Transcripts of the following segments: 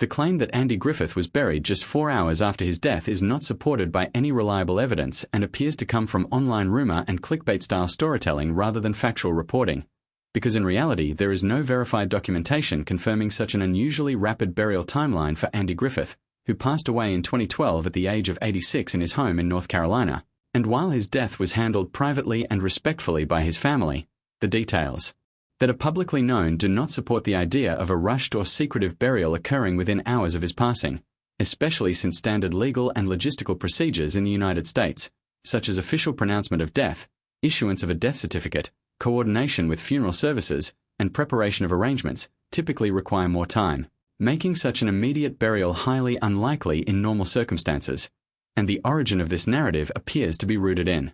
The claim that Andy Griffith was buried just 4 hours after his death is not supported by any reliable evidence and appears to come from online rumor and clickbait-style storytelling rather than factual reporting, because in reality there is no verified documentation confirming such an unusually rapid burial timeline for Andy Griffith, who passed away in 2012 at the age of 86 in his home in North Carolina. And while his death was handled privately and respectfully by his family, the details that are publicly known do not support the idea of a rushed or secretive burial occurring within hours of his passing, especially since standard legal and logistical procedures in the United States, such as official pronouncement of death, issuance of a death certificate, coordination with funeral services, and preparation of arrangements, typically require more time, making such an immediate burial highly unlikely in normal circumstances. And the origin of this narrative appears to be rooted in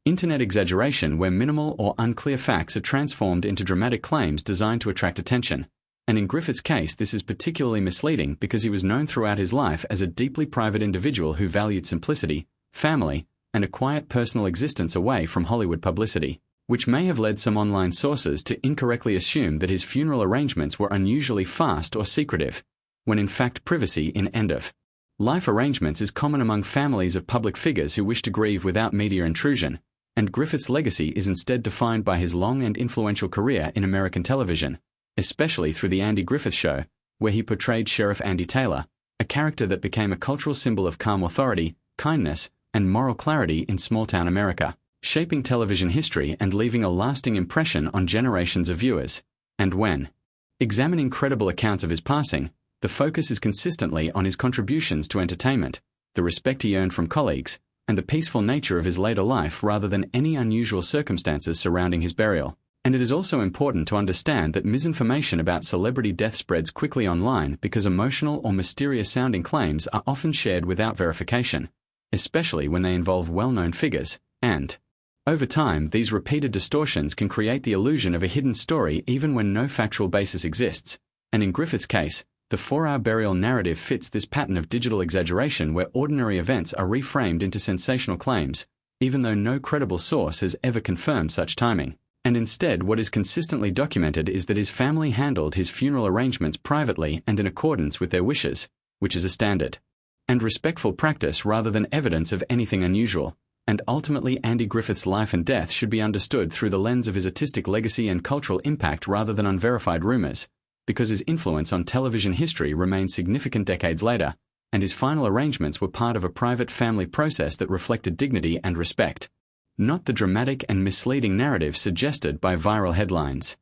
internet exaggeration, where minimal or unclear facts are transformed into dramatic claims designed to attract attention. And in Griffith's case, this is particularly misleading because he was known throughout his life as a deeply private individual who valued simplicity, family, and a quiet personal existence away from Hollywood publicity, which may have led some online sources to incorrectly assume that his funeral arrangements were unusually fast or secretive, when in fact privacy in end-of-life arrangements is common among families of public figures who wish to grieve without media intrusion. And Griffith's legacy is instead defined by his long and influential career in American television, especially through The Andy Griffith Show, where he portrayed Sheriff Andy Taylor, a character that became a cultural symbol of calm authority, kindness, and moral clarity in small-town America, shaping television history and leaving a lasting impression on generations of viewers. And when examining credible accounts of his passing, the focus is consistently on his contributions to entertainment, the respect he earned from colleagues, and the peaceful nature of his later life rather than any unusual circumstances surrounding his burial. And it is also important to understand that misinformation about celebrity death spreads quickly online because emotional or mysterious-sounding claims are often shared without verification, especially when they involve well-known figures, and over time, these repeated distortions can create the illusion of a hidden story even when no factual basis exists. And in Griffith's case, the 4-hour burial narrative fits this pattern of digital exaggeration where ordinary events are reframed into sensational claims, even though no credible source has ever confirmed such timing. And instead, what is consistently documented is that his family handled his funeral arrangements privately and in accordance with their wishes, which is a standard and respectful practice rather than evidence of anything unusual. And ultimately, Andy Griffith's life and death should be understood through the lens of his artistic legacy and cultural impact rather than unverified rumors, because his influence on television history remains significant decades later, and his final arrangements were part of a private family process that reflected dignity and respect, not the dramatic and misleading narrative suggested by viral headlines.